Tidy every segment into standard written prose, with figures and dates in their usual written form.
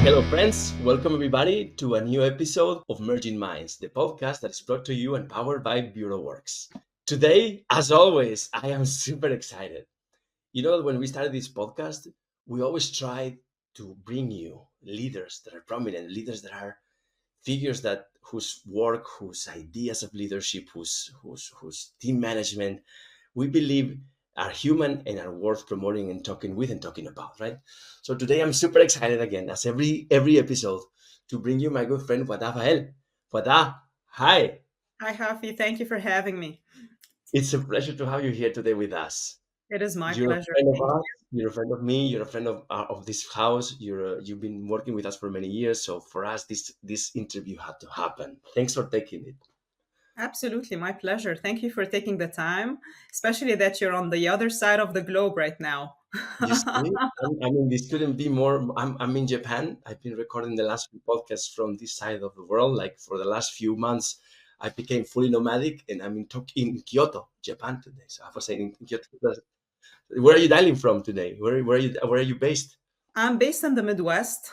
Hello, friends. Welcome, everybody, to a new episode of Merging Minds, the podcast that is brought to you and powered by bureauworks. Today, as always, I am super excited. You know, when we started this podcast, we always try to bring you leaders that are prominent, leaders that are figures that whose work, whose ideas of leadership, whose team management we believe are human and are worth promoting and talking with and talking about, right? So today I'm super excited again, as every episode, to bring you my good friend Wada'a Fahel. Wada'a, hi. Hi, Hafi. Thank you for having me. It's a pleasure to have you here today with us. It is my You're a pleasure. friend of Thank us. You're a friend of me. You're a friend of this house. You've been working with us for many years. So for us, this interview had to happen. Thanks for taking it. Absolutely, my pleasure. Thank you for taking the time, especially that you're on the other side of the globe right now. You see, I mean, this couldn't be more. I'm in Japan. I've been recording the last few podcasts from this side of the world. Like for the last few months, I became fully nomadic, and I'm in Kyoto, Japan today. So I was saying in Kyoto. Where are you dialing from today? Where are you based? I'm based in the Midwest,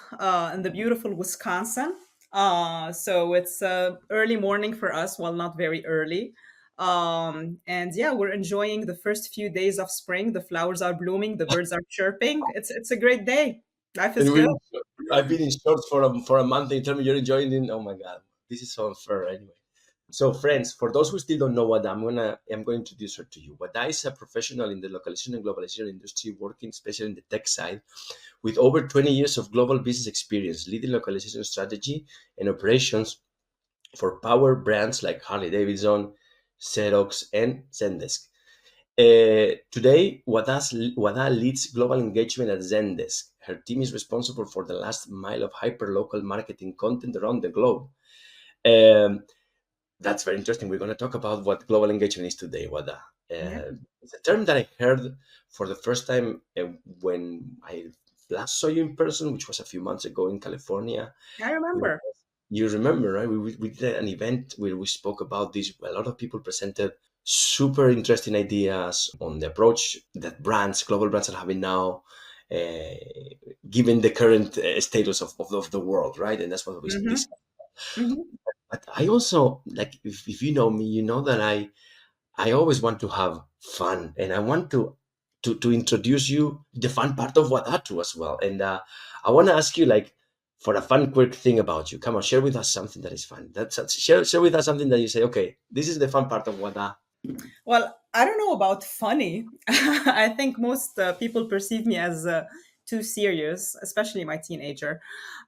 in the beautiful Wisconsin. So it's early morning for us. Well, not very early. And yeah, we're enjoying the first few days of spring. The flowers are blooming, the birds are chirping. It's a great day. Life is And good. I've been in shorts for a month. And you tell me you're enjoying it. Oh my god, this is so unfair. Anyway. So, friends, for those who still don't know Wada, I'm going to introduce her to you. Wada is a professional in the localization and globalization industry, working especially in the tech side, with over 20 years of global business experience, leading localization strategy and operations for power brands like Harley Davidson, Xerox, and Zendesk. Today, Wada leads global engagement at Zendesk. Her team is responsible for the last mile of hyper-local marketing content around the globe. Um, that's very interesting. We're going to talk about what global engagement is today, Wada. Yeah, It's a term that I heard for the first time when I last saw you in person, which was a few months ago in California. I It was- remember. You remember, right? We did an event where we spoke about this. A lot of people presented super interesting ideas on the approach that global brands, are having now, uh, given the current status of the world, right? And that's what we Hmm. discussed. Hmm. But I also like if you know me, you know that I always want to have fun, and I want to introduce you the fun part of Wadatu as well. And I want to ask you like for a fun, quick thing about you. Come on, share with us something that is fun. Share with us something that you say. Okay, this is the fun part of Wada. Well, I don't know about funny. I think most people perceive me as too serious, especially my teenager.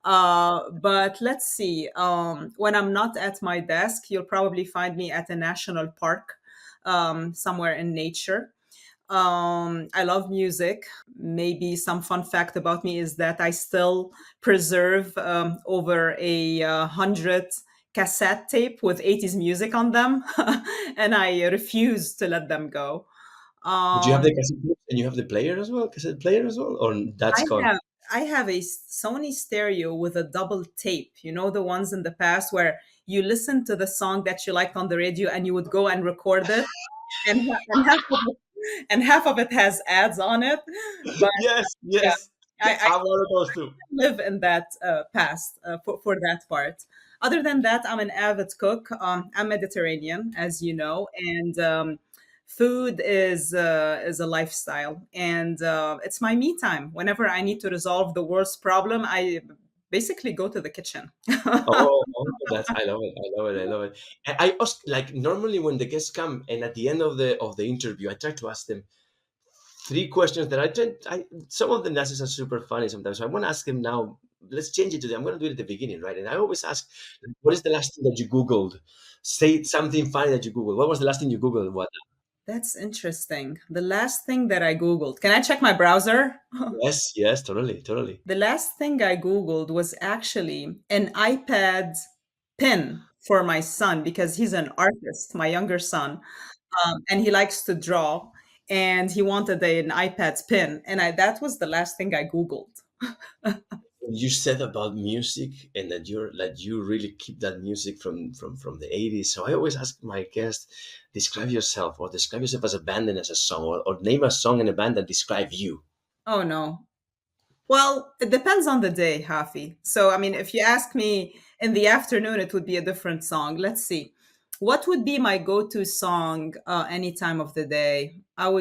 But let's see. When I'm not at my desk, you'll probably find me at a national park, somewhere in nature. I love music. Maybe some fun fact about me is that I still preserve over a hundred cassette tape with 80s music on them, and I refuse to let them go. But you have the Um, cassette tape and you have the player as well, cassette player as well, or that's I gone. have I have a Sony stereo with a double tape. You know, the ones in the past where you listen to the song that you liked on the radio and you would go and record it, and half of it has ads on it. But Yes, yeah, yes, I I'm one of those too. live in that past for that part. Other than that, I'm an avid cook. I'm Mediterranean, as you know, and food is a lifestyle, and it's my me time. Whenever I need to resolve the world's problem, I basically go to the kitchen. That's I love it. I love it. I love it. And I ask like normally when the guests come and at the end of the interview, I try to ask them three questions that some of the answers are super funny sometimes. So I want to ask them now. Let's change it today. I'm going to do it at the beginning, right? And I always ask, what is the last thing that you Googled? Say something funny that you Googled. What was the last thing you Googled? What? That's interesting. The last thing that I Googled, can I check my browser? Yes, yes, totally, totally. The last thing I Googled was actually an iPad pin for my son because he's an artist, my younger son, and he likes to draw. And he wanted an iPad pin. And that was the last thing I Googled. You said about music and that you really keep that music from the 80s. So I always ask my guests, describe yourself as a band and as a song, or name a song and a band that describe you. Oh, no. Well, it depends on the day, Hafi. So, I mean, if you ask me in the afternoon, it would be a different song. Let's see. What would be my go-to song any time of the day? It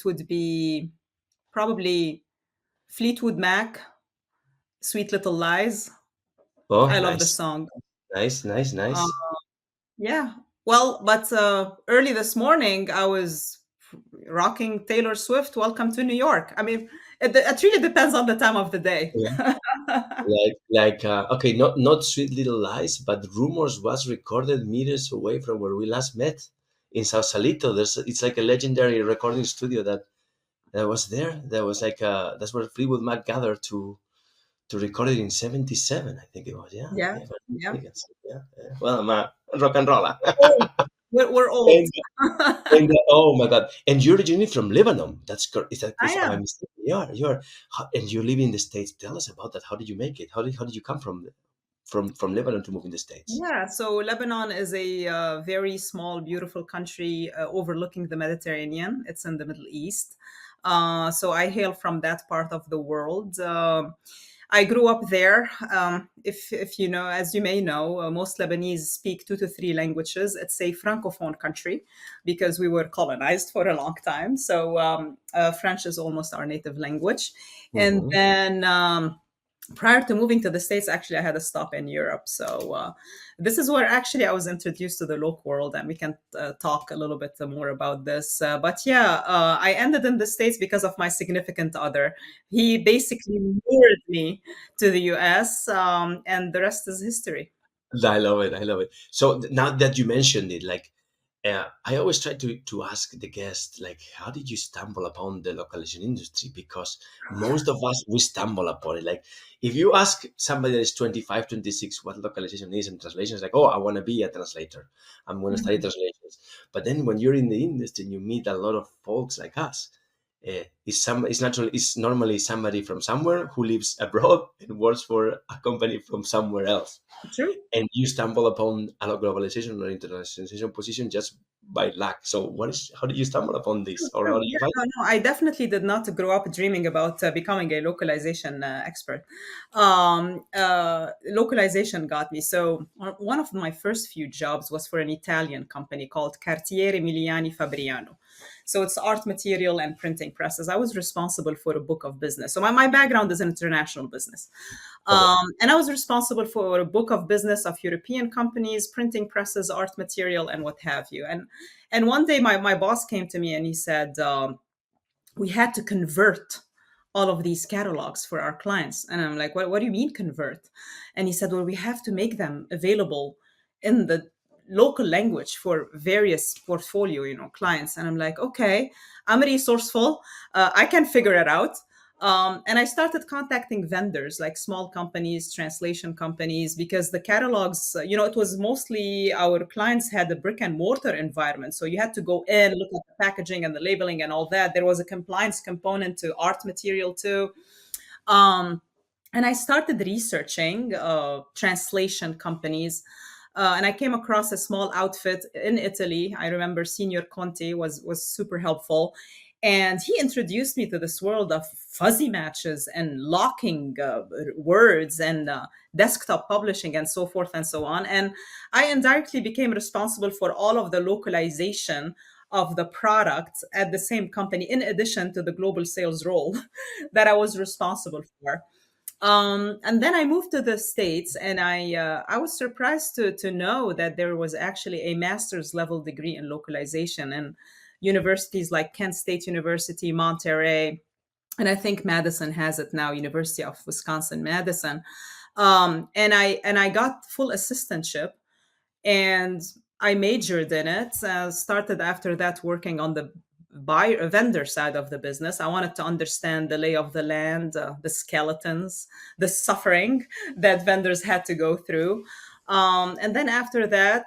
would be probably Fleetwood Mac, Sweet Little Lies. Oh, I love the nice, song. nice, nice, Uh, nice. yeah. Well, but early this morning, I was rocking Taylor Swift, Welcome to New York. I mean, it really depends on the time of the day. Yeah. Okay, not Sweet Little Lies, but Rumors was recorded meters away from where we last met in Sausalito. It's like a legendary recording studio that was there. That was like that's where Fleetwood Mac gathered to record it in '77. I think it was. Yeah, Yeah. yeah, if I'm not Yeah. mistaken. So, yeah, yeah. Well, I'm a rock and roller. Old. We're old. Oh my God! And you're originally from Lebanon. That's correct. I Am I am. mistaken? You are, and you live in the States. Tell us about that. How did you make it? How did you come from Lebanon to move in the States? Yeah, so Lebanon is a very small, beautiful country overlooking the Mediterranean. It's in the Middle East. So I hail from that part of the world. I grew up there. If you know, as you may know, most Lebanese speak 2 to 3 languages. It's a francophone country because we were colonized for a long time. So French is almost our native language. And Hmm. then prior to moving to the States, actually, I had a stop in Europe. So this is where actually I was introduced to the local world, and we can talk a little bit more about this. But yeah, I ended in the States because of my significant other. He basically lured me to the US, and the rest is history. I love it. I love it. So now that you mentioned it, like I always try to ask the guest, like, how did you stumble upon the localization industry? Because most of us we stumble upon it. Like, if you ask somebody that is 25, 26, what localization is and translation, is like, oh, I want to be a translator. I'm going to study Mhm. translations. But then when you're in the industry and you meet a lot of folks like us, it's normally somebody from somewhere who lives abroad and works for a company from somewhere else, True. and you stumble upon a globalization or internationalization position just by luck. So how did you stumble upon this, or how True. did Yeah, you find no, it? no, I definitely did not grow up dreaming about becoming a localization expert. Localization got me. So one of my first few jobs was for an Italian company called Cartiere Miliani Fabriano. So it's art material and printing presses. I was responsible for a book of business. So my background is in international business. Okay. And I was responsible for a book of business of European companies, printing presses, art material, and what have you. And one day my boss came to me and he said, we had to convert all of these catalogs for our clients. And I'm like, what do you mean convert? And he said, well, we have to make them available in the local language for various portfolio, clients. And I'm like, okay, I'm resourceful. I can figure it out. And I started contacting vendors like small companies, translation companies, because the catalogs, it was mostly our clients had a brick and mortar environment. So you had to go in, look at the packaging and the labeling and all that. There was a compliance component to art material too. Um, and I started researching translation companies. And I came across a small outfit in Italy. I remember Senior Conte was super helpful, and he introduced me to this world of fuzzy matches and locking words and desktop publishing and so forth and so on. And I indirectly became responsible for all of the localization of the product at the same company, in addition to the global sales role that I was responsible for. And then I moved to the States, and I was surprised to know that there was actually a master's level degree in localization in universities like Kent State University, Monterey, and I think Madison has it now, University of Wisconsin Madison. And I got full assistantship, and I majored in it. Started after that working on the buyer vendor side of the business. I wanted to understand the lay of the land, the skeletons, the suffering that vendors had to go through. And then after that,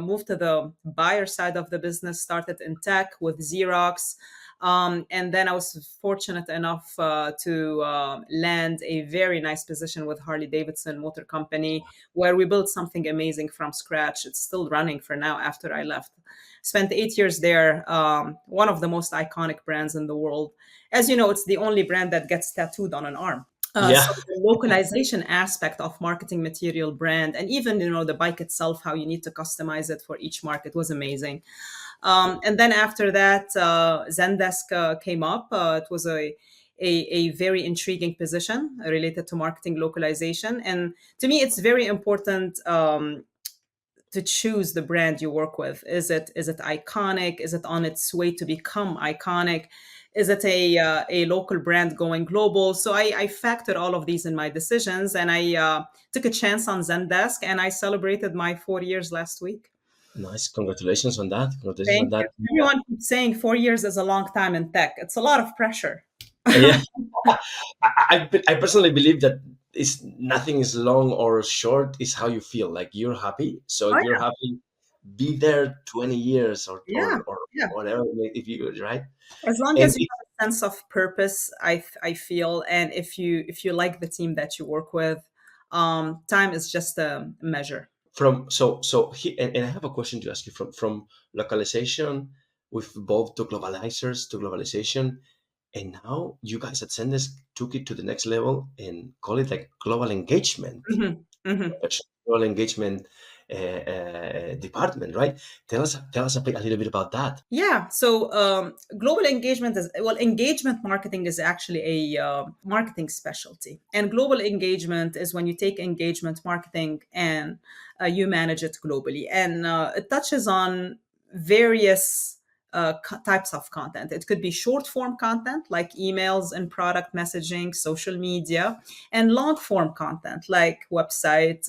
moved to the buyer side of the business. Started in tech with Xerox. And then I was fortunate enough to land a very nice position with Harley Davidson Motor Company, where we built something amazing from scratch. It's still running for now after I left. Spent 8 years there, one of the most iconic brands in the world. As you know, it's the only brand that gets tattooed on an arm. Yeah, So the localization aspect of marketing material brand, and even the bike itself, how you need to customize it for each market, was amazing. And then after that, Zendesk came up. It was a very intriguing position related to marketing localization. And to me, it's very important to choose the brand you work with. Is it iconic? Is it on its way to become iconic? Is it a local brand going global? So I factored all of these in my decisions, and I took a chance on Zendesk, and I celebrated my 4 years last week. nice. Congratulations on that. Congratulations on Thank you. that. Everyone keeps saying 4 years is a long time in tech. It's a lot of pressure. Yeah, I personally believe that it's nothing is long or short. Is how you feel. Like you're happy. So Oh if you're happy, be there 20 years or yeah, yeah. whatever. If you right. As long And as you have a sense of purpose, I feel, and if you like the team that you work with, time is just a measure. from and I have a question to ask you from localization. We've evolved to globalizers to globalization, and now you guys at Zendesk took it to the next level and call it like global engagement, Hmm. Hmm. global engagement department, right? Tell us a little bit about that. Yeah. So global engagement is, well, engagement marketing is actually a marketing specialty, and global engagement is when you take engagement marketing and you manage it globally, and it touches on various types of content. It could be short form content like emails and product messaging, social media, and long form content like website.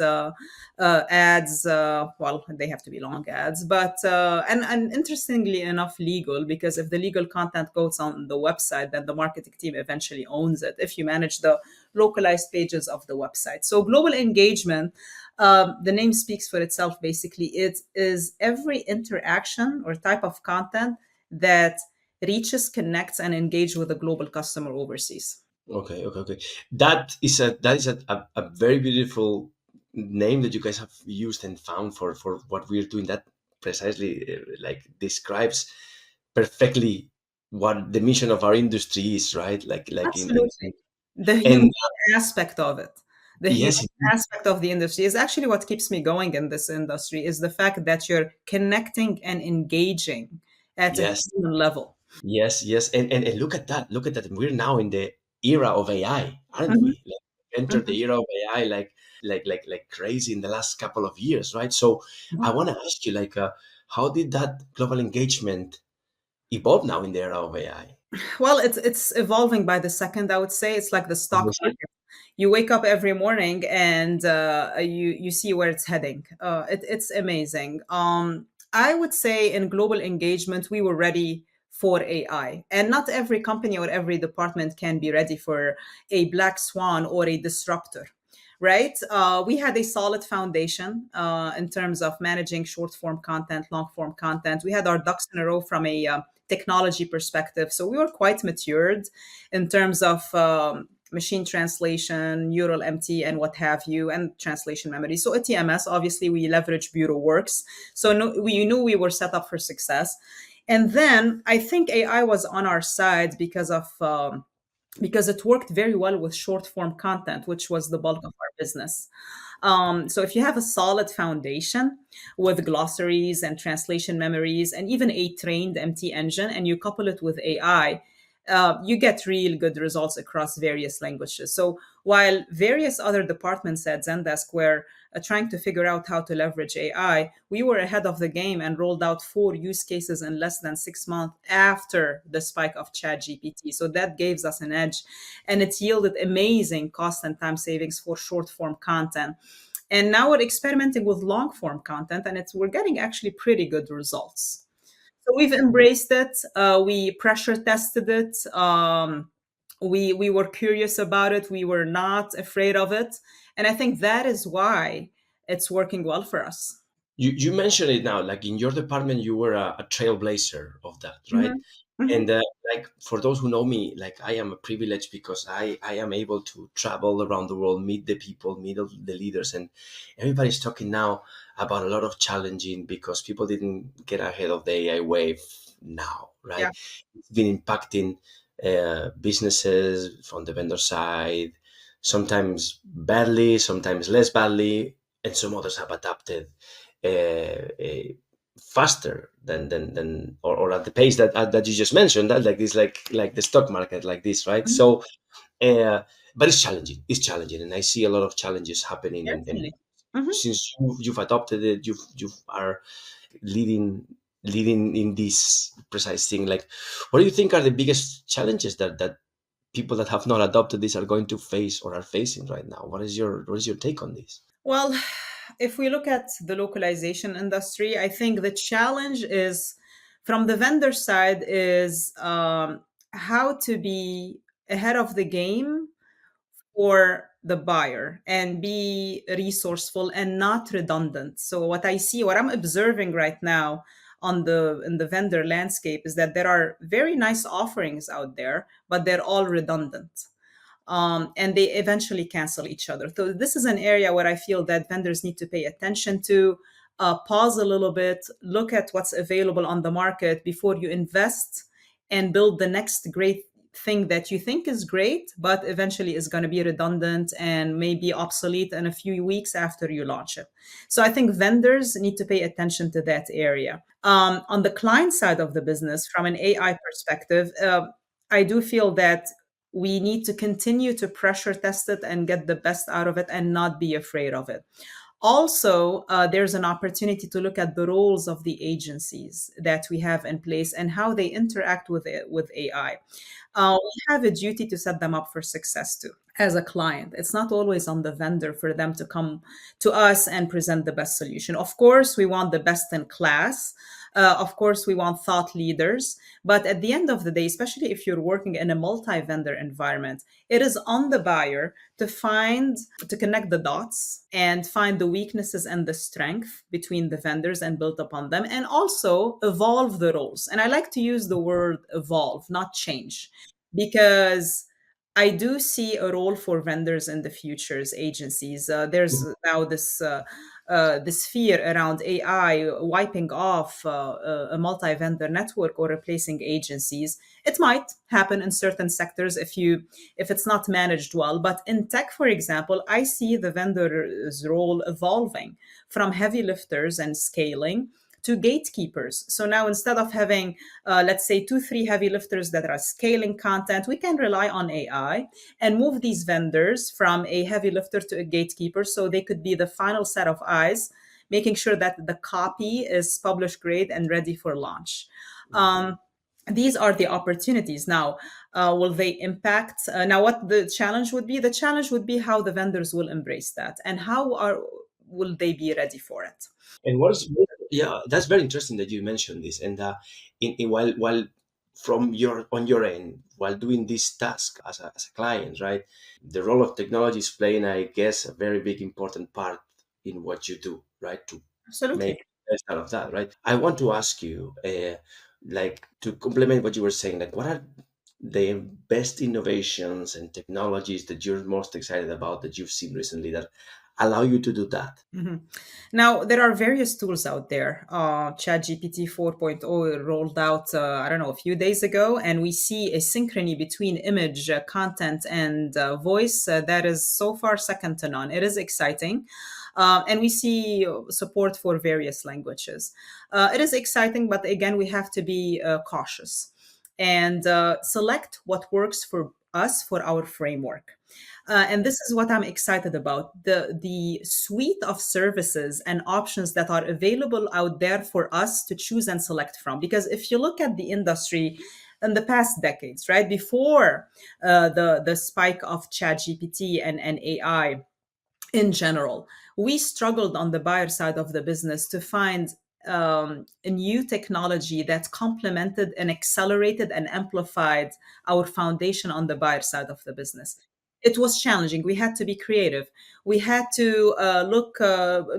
Ads, well, they have to be long ads, but and interestingly enough, legal, because if the legal content goes on the website, then the marketing team eventually owns it if you manage the localized pages of the website. So global engagement, the name speaks for itself. Basically, it is every interaction or type of content that reaches, connects, and engage with a global customer overseas. Okay, okay, okay. That is a very beautiful name that you guys have used and found for what we're doing. That precisely like describes perfectly what the mission of our industry is, right? Like Absolutely. The and human aspect of it, the human yes, aspect of the industry is actually what keeps me going in this industry, is the fact that you're connecting and engaging at a yes, human level. yes, yes. And look at that. Look at that. We're now in the era of AI, aren't Mhm, we? Like entered mhm. the era of AI like crazy in the last couple of years, right? So I want to ask you, like, how did that global engagement evolve now in the era of AI? Well, it's evolving by the second, I would say. It's like the stock market. You wake up every morning and you see where it's heading. It's amazing. I would say in global engagement, we were ready for AI, and not every company or every department can be ready for a black swan or a disruptor. Right? We had a solid foundation in terms of managing short form content, long form content. We had our ducks in a row from a technology perspective. So we were quite matured in terms of machine translation, neural MT, and what have you, and translation memory. So at TMS, obviously, we leverage bureauworks. So no, we knew we were set up for success. And then I think AI was on our side because it worked very well with short form content, which was the bulk of our business. So if you have a solid foundation with glossaries and translation memories and even a trained MT engine, and you couple it with AI, you get real good results across various languages. So while various other departments at Zendesk were trying to figure out how to leverage AI, we were ahead of the game and rolled out 4 use cases in less than 6 months after the spike of ChatGPT. So that gives us an edge, and it yielded amazing cost and time savings for short form content. And now we're experimenting with long form content, and we're getting actually pretty good results. So we've embraced it. We pressure tested it. We were curious about it. We were not afraid of it, and I think that is why it's working well for us. You mentioned it now, like in your department, you were a trailblazer of that, right? Mhm. Hmm. And like for those who know me, like I am a privilege because I am able to travel around the world, meet the people, meet all the leaders, and everybody's talking now about a lot of challenging because people didn't get ahead of the AI wave now, right? Yeah. It's been impacting businesses from the vendor side, sometimes badly, sometimes less badly, and some others have adapted faster than or at the pace that you just mentioned, that like this, like the stock market, like this, right? Mhm. So uh, but it's challenging, and I see a lot of challenges happening, and Certainly. Hmm. since you've adopted it, you are leading leading in this precise thing, like what do you think are the biggest challenges that people that have not adopted this are going to face or are facing right now? What is your take on this? Well, if we look at the localization industry, I think the challenge is from the vendor side is how to be ahead of the game for the buyer and be resourceful and not redundant. So what I'm observing right now on the in the vendor landscape is that there are very nice offerings out there, but they're all redundant. And they eventually cancel each other. So this is an area where I feel that vendors need to pay attention to, pause a little bit, look at what's available on the market before you invest and build the next great thing that you think is great, but eventually is going to be redundant and maybe obsolete in a few weeks after you launch it. So I think vendors need to pay attention to that area. On the client side of the business, from an AI perspective, I do feel that we need to continue to pressure test it and get the best out of it and not be afraid of it. Also, there's an opportunity to look at the roles of the agencies that we have in place and how they interact with it, with AI. We have a duty to set them up for success too. As a client, it's not always on the vendor for them to come to us and present the best solution. Of course, we want the best in class. Of course, we want thought leaders. But at the end of the day, especially if you're working in a multi vendor environment, it is on the buyer to to connect the dots and find the weaknesses and the strength between the vendors and build upon them, and also evolve the roles. And I like to use the word evolve, not change, because I do see a role for vendors in the futures agencies. There's now this fear around AI wiping off a multi-vendor network or replacing agencies. It might happen in certain sectors if it's not managed well. But in tech, for example, I see the vendor's role evolving from heavy lifters and scaling to gatekeepers. So now instead of having, let's say, two, three heavy lifters that are scaling content, we can rely on AI and move these vendors from a heavy lifter to a gatekeeper so they could be the final set of eyes, making sure that the copy is published grade and ready for launch. Um, these are the opportunities. Now, will they impact? Now, what the challenge would be? The challenge would be how the vendors will embrace that and will they be ready for it? And yeah, that's very interesting that you mentioned this. And while from your on your end, while doing this task as a client, right, the role of technology is playing, I guess, a very big important part in what you do, right, to make Absolutely. the best out of that, right. I want to ask you, like, to complement what you were saying, like, what are the best innovations and technologies that you're most excited about that you've seen recently that allow you to do that? Mhm. Now, there are various tools out there. ChatGPT 4.0 rolled out, I don't know, a few days ago, and we see a synchrony between image, content, and voice that is so far second to none. It is exciting. And we see support for various languages. It is exciting, but again, we have to be cautious and select what works for us for our framework. And this is what I'm excited about, the suite of services and options that are available out there for us to choose and select from. Because if you look at the industry in the past decades, right, before the spike of ChatGPT and AI in general, we struggled on the buyer side of the business to find a new technology that complemented and accelerated and amplified our foundation on the buyer side of the business. it was challenging. We had to be creative. We had to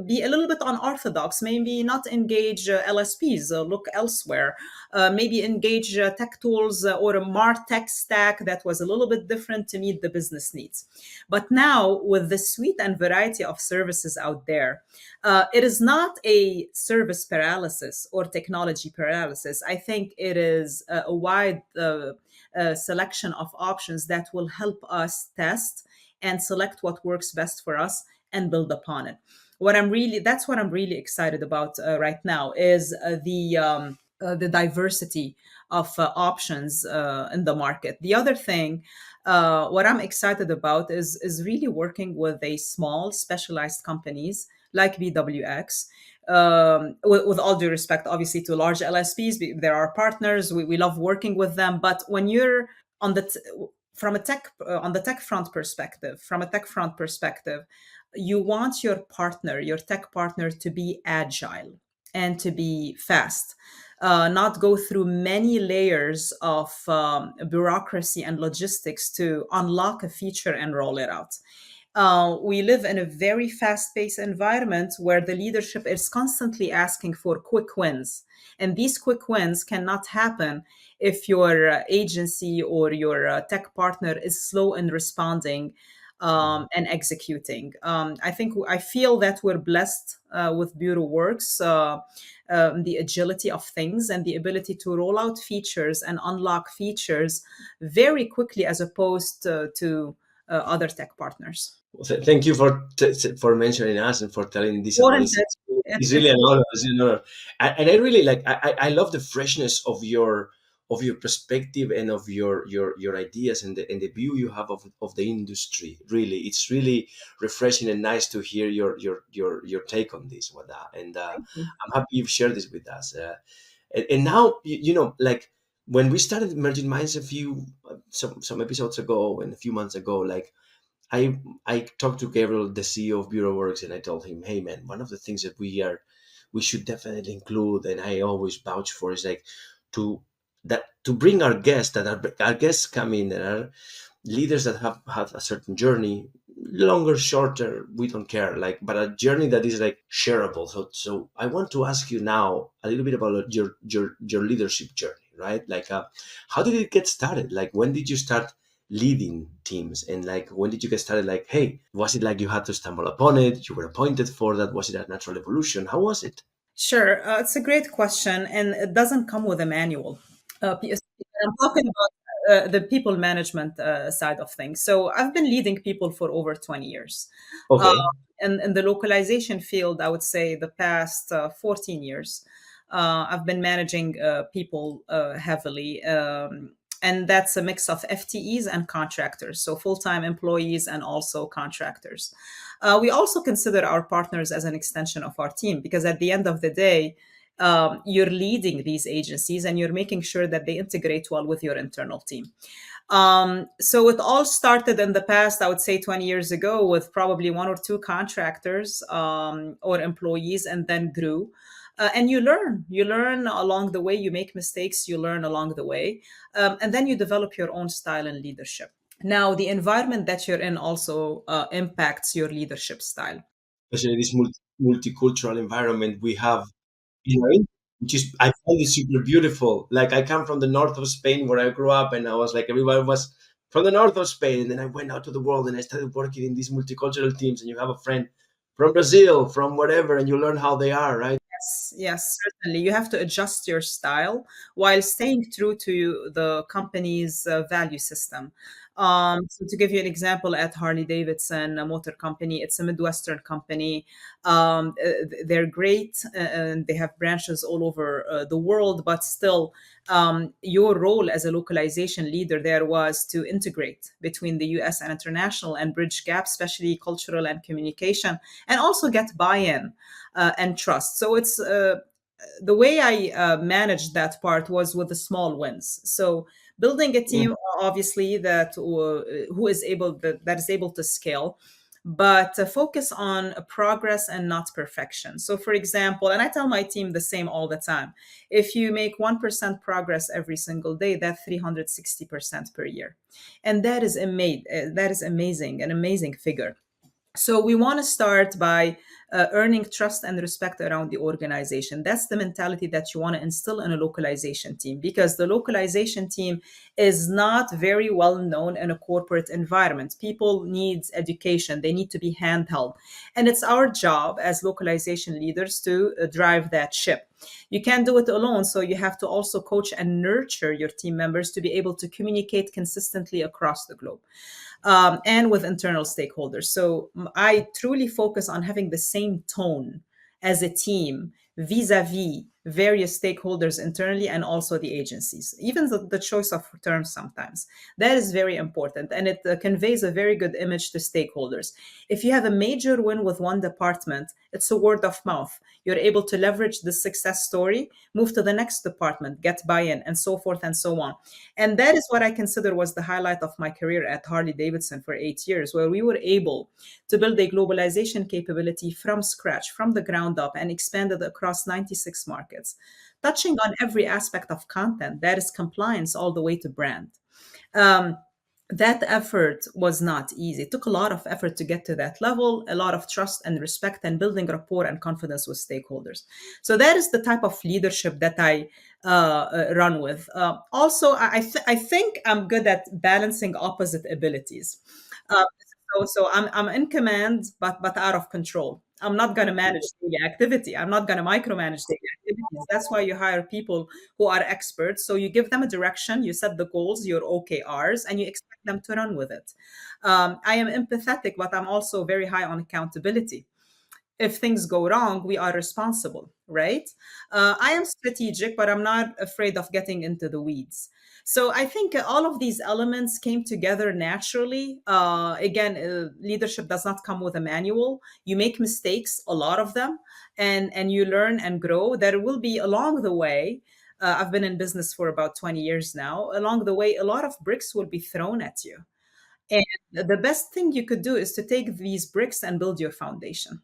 be a little bit unorthodox, maybe not engage LSPs, look elsewhere, maybe engage tech tools or a MarTech stack that was a little bit different to meet the business needs. But now, with the suite and variety of services out there, it is not a service paralysis or technology paralysis. I think it is a wide selection of options that will help us test and select what works best for us and build upon it. That's what I'm really excited about right now is the diversity of options in the market. The other thing, what I'm excited about is really working with a small specialized companies like BWX. With all due respect, obviously, to large LSPs, they're our partners. We love working with them. But when you're on the t- from a tech on the tech front perspective, from a tech front perspective, you want your partner, your tech partner, to be agile and to be fast, not go through many layers of bureaucracy and logistics to unlock a feature and roll it out. We live in a very fast paced environment where the leadership is constantly asking for quick wins. And these quick wins cannot happen if your agency or your tech partner is slow in responding and executing. I feel that we're blessed with BureauWorks, the agility of things and the ability to roll out features and unlock features very quickly as opposed to other tech partners. Well, thank you for for mentioning us and for telling this about Warranted. this. It's really an honor. It's an honor. And I really like. I love the freshness of your perspective and of your ideas and the view you have of the industry. Really, it's really refreshing and nice to hear your take on this, Wada. And I'm happy you've shared this with us. And now like when we started Merging Minds a few some episodes ago and a few months ago, like I talked to Gabriel, the CEO of BureauWorks, and I told him, "Hey, man, one of the things that we should definitely include, and I always vouch for, is like to to bring our guests our guests come in that are leaders that have had a certain journey, longer, shorter, we don't care, like, but a journey that is like shareable. So I want to ask you now a little bit about your leadership journey, right? Like, how did it get started? Like, when did you start leading teams, and like when did you get started? Like, hey, was it like you had to stumble upon it, you were appointed for that, was it a natural evolution, how was it? Sure, it's a great question, and it doesn't come with a manual. I'm talking about the people management side of things. So I've been leading people for over 20 years. Uh, Okay. in the localization field, I would say the past 14 years, I've been managing people heavily. And that's a mix of FTEs and contractors, so full time employees and also contractors. We also consider our partners as an extension of our team because at the end of the day, you're leading these agencies and you're making sure that they integrate well with your internal team. So it all started in the past, I would say 20 years ago, with probably one or two contractors or employees, and then grew. And you learn along the way, you make mistakes, you learn along the way, and then you develop your own style and leadership. Now, the environment that you're in also impacts your leadership style. Especially this multicultural environment we have, which is, I find it super beautiful. Like, I come from the north of Spain where I grew up, and I was like, everybody was from the north of Spain, and then I went out to the world and I started working in these multicultural teams, and you have a friend from Brazil, from whatever, and you learn how they are, right? Yes, yes, certainly. You have to adjust your style while staying true to the company's value system. So to give you an example, at Harley Davidson, a motor company, it's a Midwestern company. They're great and they have branches all over the world, but still, your role as a localization leader there was to integrate between the US and international and bridge gaps, especially cultural and communication, and also get buy-in and trust. So it's the way I managed that part was with the small wins. So building a Mm. team, obviously, that is able to scale. but focus on progress and not perfection. So, for example, and I tell my team the same all the time, if you make 1% progress every single day, that's 360% per year. And that is amazing, an amazing figure. So we want to start by earning trust and respect around the organization. That's the mentality that you want to instill in a localization team, because the localization team is not very well known in a corporate environment. People need education, they need to be handheld. And it's our job as localization leaders to drive that ship. You can't do it alone, so you have to also coach and nurture your team members to be able to communicate consistently across the globe, and with internal stakeholders. So I truly focus on having the same tone as a team vis-a-vis various stakeholders internally and also the agencies. Even the choice of terms sometimes, that is very important, and it conveys a very good image to stakeholders. If you have a major win with one department, it's a word of mouth. You're able to leverage the success story, move to the next department, get buy-in, and so forth and so on. And that is what I consider was the highlight of my career at Harley Davidson for 8 years, where we were able to build a globalization capability from scratch, from the ground up, and expand it across 96 markets, touching on every aspect of content, that is compliance all the way to brand. Um, that effort was not easy. It took a lot of effort to get to that level, a lot of trust and respect, and building rapport and confidence with stakeholders. So that is the type of leadership that I run with. Also, I think I'm good at balancing opposite abilities. Uh, so I'm in command, but out of control. I'm not going to manage daily activity. I'm not going to micromanage daily activities. That's why you hire people who are experts. So you give them a direction, you set the goals, your OKRs, and you expect them to run with it. I am empathetic, but I'm also very high on accountability. If things go wrong, we are responsible, right? I am strategic, but I'm not afraid of getting into the weeds. So I think all of these elements came together naturally. Again, leadership does not come with a manual. You make mistakes, a lot of them, and you learn and grow. There will be along the way. I've been in business for about 20 years now. Along the way, a lot of bricks will be thrown at you. And the best thing you could do is to take these bricks and build your foundation.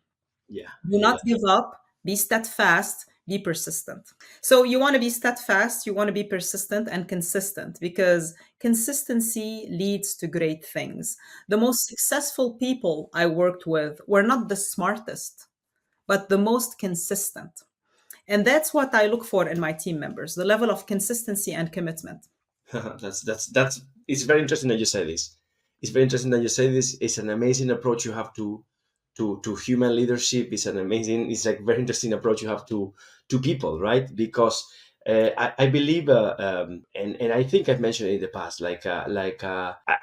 Yeah, Do yeah, not give up, be steadfast, be persistent. So you want to be steadfast, you want to be persistent and consistent, because consistency leads to great things. The most successful people I worked with were not the smartest, but the most consistent. And that's what I look for in my team members, the level of consistency and commitment. that's. It's very interesting that you say this. It's very interesting that you say this. It's an amazing approach you have to human leadership. It's an amazing. It's like very interesting approach you have to people, right? Because I believe, and I think I've mentioned it in the past. I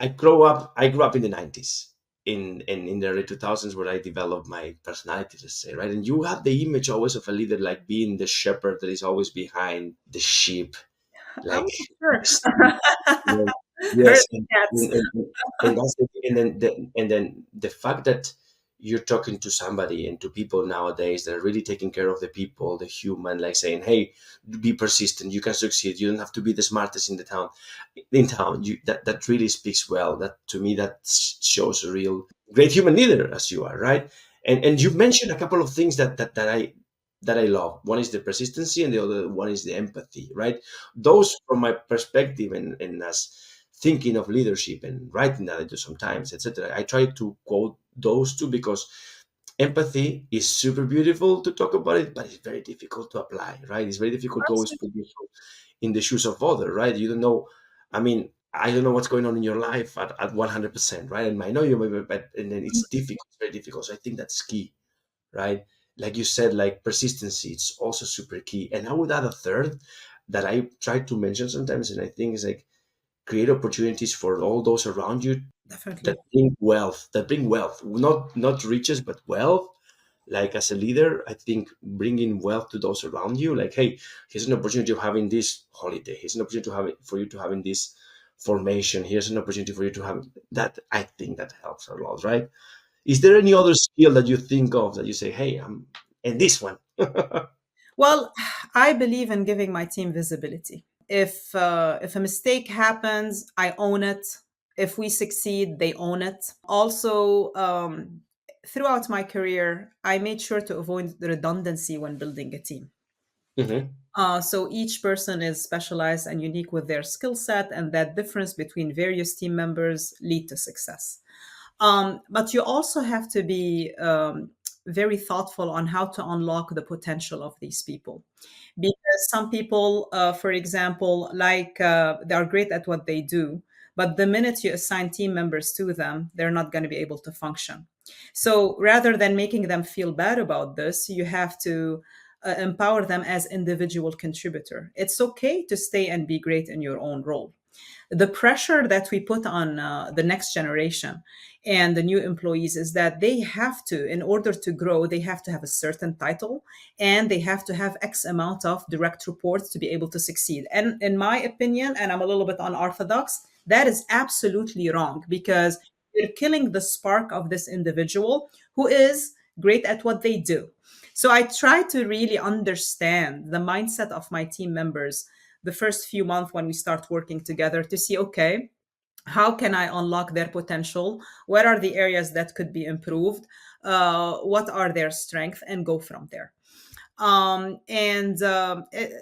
grew up in the '90s. In the early 2000s, where I developed my personality, let's say, right? And you have the image always of a leader like being the shepherd that is always behind the sheep, I'm like not sure. yes, Herd yes, cats. and that's the, and then the fact that you're talking to somebody and to people nowadays that are really taking care of the people, the human, like saying, "Hey, be persistent. You can succeed. You don't have to be the smartest in the town. In town, that really speaks well. That to me, that shows a real great human leader as you are, right? And you mentioned a couple of things that I love. One is the persistency, and the other one is the empathy, right? Those, from my perspective, and as thinking of leadership and writing that I do sometimes, etc. I try to quote those two because empathy is super beautiful to talk about it, but it's very difficult to apply, right? It's very difficult to always put yourself in the shoes of other, right? You don't know. I mean, I don't know what's going on in your life at 100%, right? And I know you, but and then it's difficult, it's very difficult. So I think that's key, right? Like you said, like persistency, it's also super key. And I would add a third that I try to mention sometimes, and I think is like create opportunities for all those around you that Definitely. bring wealth, not riches, but wealth. Like as a leader, I think bringing wealth to those around you, like, hey, here's an opportunity of having this holiday. Here's an opportunity to have it for you to having this formation. Here's an opportunity for you to have that. I think that helps a lot, right? Is there any other skill that you think of that you say, hey, I'm and this one? Well, I believe in giving my team visibility. If a mistake happens, I own it. If we succeed, they own it. Also, throughout my career, I made sure to avoid the redundancy when building a team. Mm-hmm. So each person is specialized and unique with their skill set, and that difference between various team members lead to success. But you also have to be very thoughtful on how to unlock the potential of these people. Because some people, for example, they are great at what they do, but the minute you assign team members to them, they're not going to be able to function. So rather than making them feel bad about this, you have to empower them as individual contributor. It's okay to stay and be great in your own role. The pressure that we put on the next generation and the new employees is that they have to, in order to grow, they have to have a certain title and they have to have X amount of direct reports to be able to succeed. And in my opinion, and I'm a little bit unorthodox, that is absolutely wrong, because you're killing the spark of this individual who is great at what they do. So I try to really understand the mindset of my team members the first few months when we start working together, to see, okay, how can I unlock their potential? What are the areas that could be improved? What are their strengths? And go from there.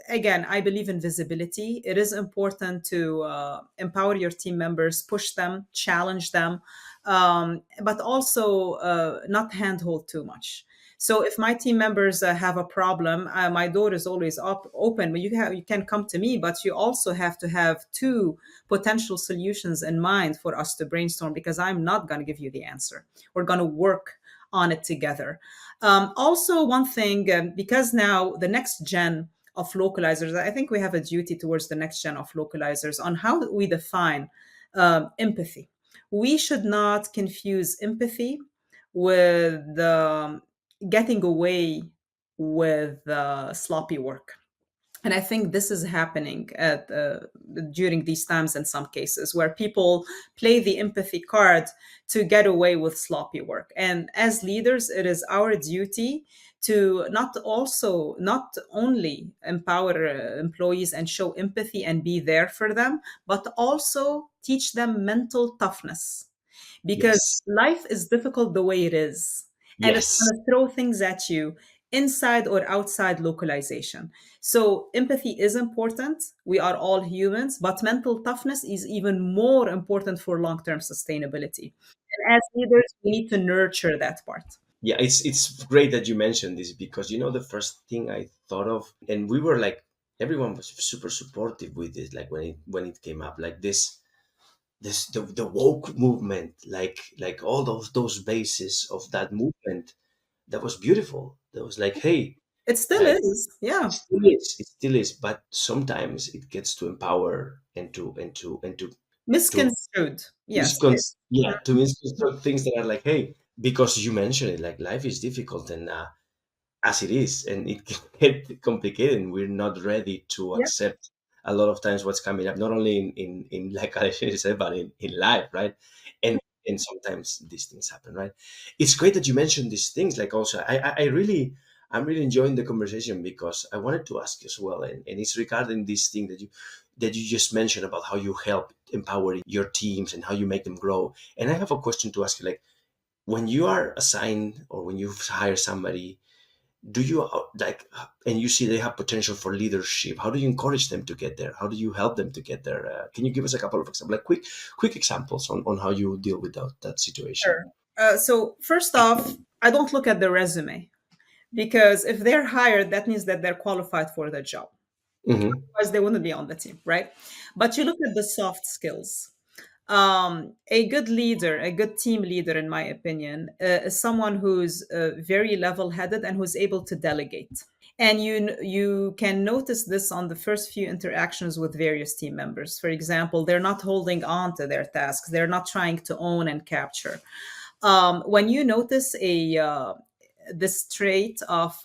Again, I believe in visibility. It is important to empower your team members, push them, challenge them, but also not handhold too much. So if my team members have a problem, my door is always open. You can come to me, but you also have to have two potential solutions in mind for us to brainstorm, because I'm not going to give you the answer. We're going to work on it together. Also, one thing, because now the next gen of localizers, I think we have a duty towards the next gen of localizers on how we define empathy. We should not confuse empathy with getting away with sloppy work. And I think this is happening during these times in some cases, where people play the empathy card to get away with sloppy work. And as leaders, it is our duty to not only empower employees and show empathy and be there for them, but also teach them mental toughness, because Yes. life is difficult the way it is, and it's Yes. going to throw things at you inside or outside localization. So empathy is important. We are all humans, but mental toughness is even more important for long-term sustainability. And as leaders, we need to nurture that part. Yeah, it's great that you mentioned this, because the first thing I thought of, and we were like, everyone was super supportive with it, like when it came up, like the woke movement, like all those bases of that movement, that was beautiful. That was like, hey, It still like, is. it Yeah. still is, it still is, but sometimes it gets to empower and to Misconstrued. Yes. yeah, to misconstruct things that are like, hey, because you mentioned it, like life is difficult, and as it is, and it can get complicated, and we're not ready to Yeah. accept a lot of times what's coming up, not only in like Alexia said, but in life, right? And sometimes these things happen, right? It's great that you mentioned these things. Like, also, I'm really enjoying the conversation, because I wanted to ask you as well, and it's regarding this thing that you just mentioned about how you help empower your teams and how you make them grow. And I have a question to ask you, like, when you are assigned or when you hire somebody, do you like, and you see they have potential for leadership, how do you encourage them to get there? How do you help them to get there? Can you give us a couple of examples, like quick examples on how you deal with that situation? Sure. So first off, I don't look at the resume, because if they're hired, that means that they're qualified for the job. Hmm. Otherwise, they wouldn't be on the team, right? But you look at the soft skills. A good leader, a good team leader, in my opinion, is someone who's very level-headed and who's able to delegate. And you can notice this on the first few interactions with various team members. For example, they're not holding on to their tasks. They're not trying to own and capture. When you notice a this trait of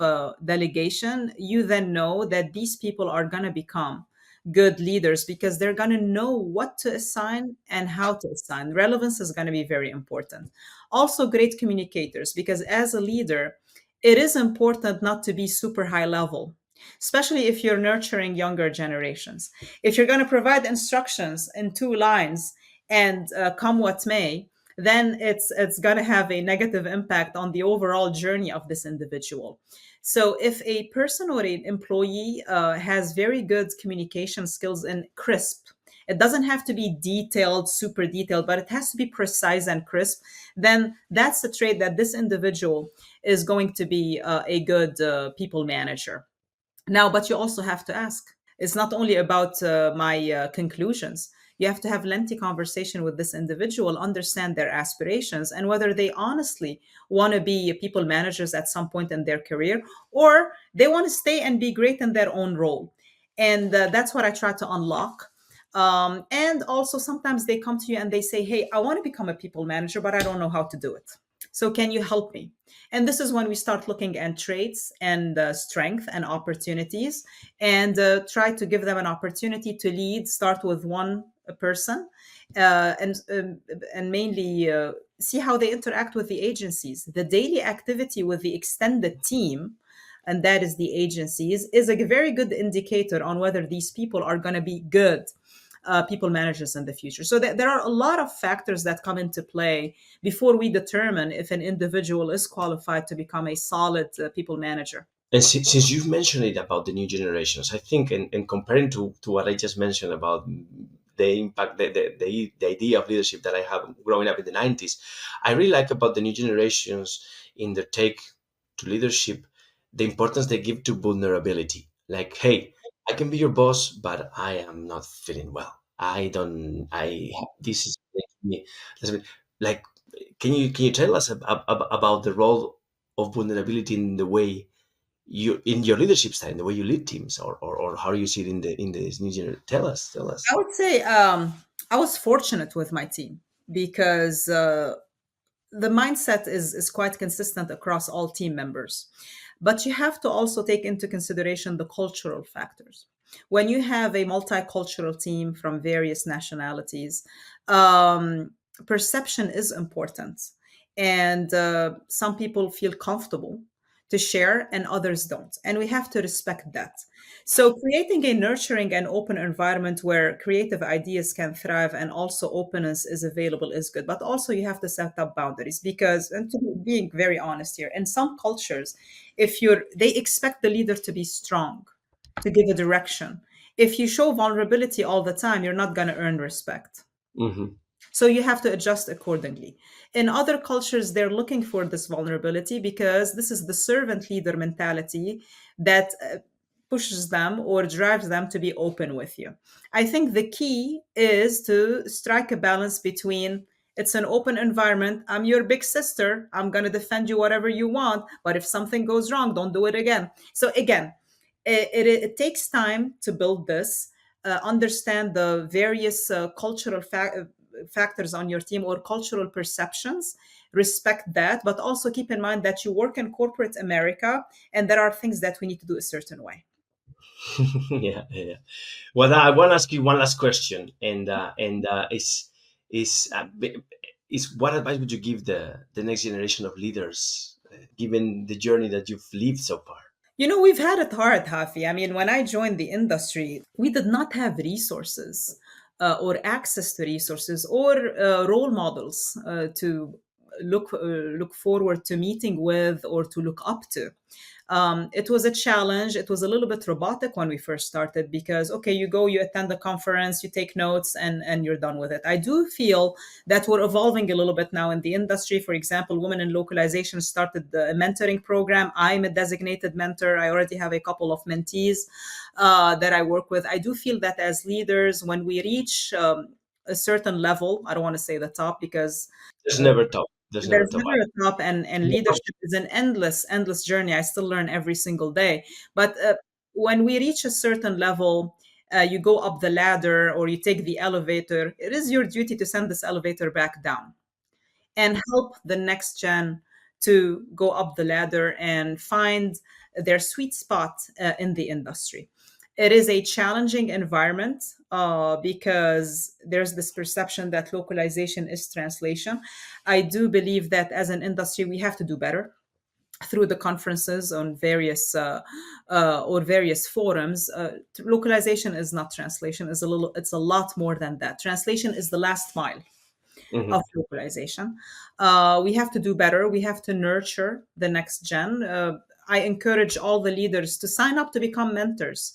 delegation, you then know that these people are going to become good leaders, because they're going to know what to assign and how to assign. Relevance is going to be very important. Also, great communicators, because as a leader, it is important not to be super high level, especially if you're nurturing younger generations. If you're going to provide instructions in two lines and come what may, then it's going to have a negative impact on the overall journey of this individual. So if a person or an employee has very good communication skills and crisp, it doesn't have to be detailed, super detailed, but it has to be precise and crisp, then that's the trait that this individual is going to be a good people manager. Now, but you also have to ask. It's not only about my conclusions. You have to have lengthy conversation with this individual, understand their aspirations, and whether they honestly want to be people managers at some point in their career, or they want to stay and be great in their own role. And that's what I try to unlock. And also, sometimes they come to you and they say, "Hey, I want to become a people manager, but I don't know how to do it. So can you help me?" And this is when we start looking at traits and strength and opportunities, and try to give them an opportunity to lead. Start with one person, and mainly see how they interact with the agencies. The daily activity with the extended team, and that is the agencies, is a very good indicator on whether these people are going to be good people managers in the future. So there are a lot of factors that come into play before we determine if an individual is qualified to become a solid people manager. And since you've mentioned it about the new generations, I think, and comparing to what I just mentioned about the impact, the idea of leadership that I have growing up in the 90s, I really like about the new generations in their take to leadership, the importance they give to vulnerability. Like, hey, I can be your boss, but I am not feeling well. I don't, I, this is making me, like, can you tell us about the role of vulnerability in the way you in your leadership style, the way you lead teams, or how you see it in this new generation? Tell us. I would say I was fortunate with my team because the mindset is quite consistent across all team members. But you have to also take into consideration the cultural factors. When you have a multicultural team from various nationalities, um, perception is important. And some people feel comfortable to share and others don't. And we have to respect that. So, creating a nurturing and open environment where creative ideas can thrive and also openness is available is good. But also, you have to set up boundaries because, and to being very honest here, in some cultures, if they expect the leader to be strong, to give a direction. If you show vulnerability all the time, you're not going to earn respect. Hmm. So you have to adjust accordingly. In other cultures, they're looking for this vulnerability because this is the servant leader mentality that pushes them or drives them to be open with you. I think the key is to strike a balance between it's an open environment. I'm your big sister. I'm going to defend you whatever you want. But if something goes wrong, don't do it again. So, again, it takes time to build this, understand the various cultural factors on your team or cultural perceptions, respect that, but also keep in mind that you work in corporate America and there are things that we need to do a certain way. Yeah, yeah, yeah. Well, I want to ask you one last question, and is is what advice would you give the next generation of leaders, given the journey that you've lived so far? We've had it hard, Hafi. I mean, when I joined the industry, we did not have resources or access to resources or role models to look forward to meeting with or to look up to. It was a challenge. It was a little bit robotic when we first started because, okay, you go, you attend the conference, you take notes, and you're done with it. I do feel that we're evolving a little bit now in the industry. For example, Women in Localization started the mentoring program. I'm a designated mentor. I already have a couple of mentees that I work with. I do feel that as leaders, when we reach a certain level, I don't want to say the top because There's uh, never top. There's never there's top. never a top, and leadership is an endless journey. I still learn every single day. But when we reach a certain level, you go up the ladder or you take the elevator, it is your duty to send this elevator back down and help the next gen to go up the ladder and find their sweet spot in the industry. It is a challenging environment because there's this perception that localization is translation. I do believe that as an industry, we have to do better. through the conferences on various or various forums. Localization is not translation. It's a lot more than that. Translation is the last mile of Hmm. localization. We have to do better. We have to nurture the next gen. I encourage all the leaders to sign up to become mentors.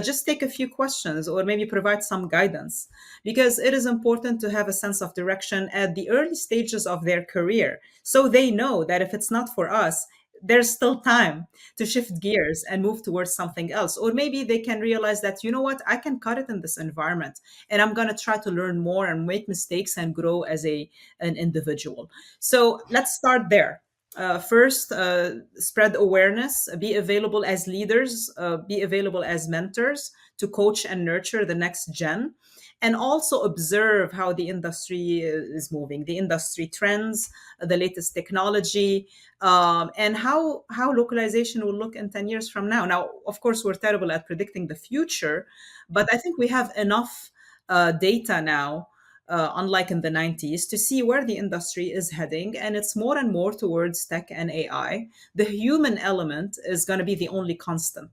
Just take a few questions or maybe provide some guidance, because it is important to have a sense of direction at the early stages of their career, so they know that if it's not for us, there's still time to shift gears and move towards something else. Or maybe they can realize that, you know what, I can cut it in this environment, and I'm going to try to learn more and make mistakes and grow as an individual. So let's start there. First, spread awareness, be available as leaders, be available as mentors to coach and nurture the next gen, and also observe how the industry is moving, the industry trends, the latest technology, and how localization will look in 10 years from now. Now, of course, we're terrible at predicting the future, but I think we have enough data now, unlike in the 90s, to see where the industry is heading. And it's more and more towards tech and AI. The human element is going to be the only constant.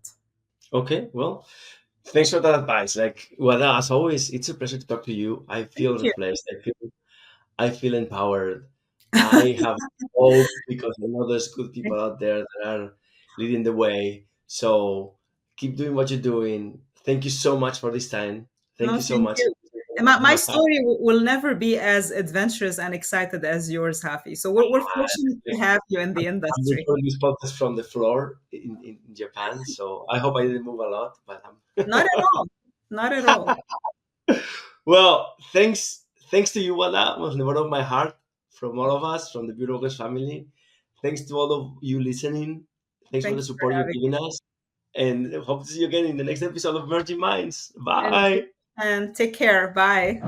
Okay, well, thanks for that advice. Like, well, as always, it's a pleasure to talk to you. I Thank feel you. refreshed. I feel empowered. I have hope because I know there's good people out there that are leading the way. So keep doing what you're doing. Thank you so much for this time. Thank No, you so thank much. you. And my story will never be as adventurous and excited as yours, Hafi. So we're fortunate to have you in the I'm industry. recording this podcast from the floor in Japan, so I hope I didn't move a lot, but Not at all. Not at all. well, thanks to you, Wada, from the bottom of my heart, from all of us, from the bureauworks family. Thanks to all of you listening. Thanks for Thank the you for support you're having giving us, and hope to see you again in the next episode of Merging Minds. me. Bye. And take care. Bye.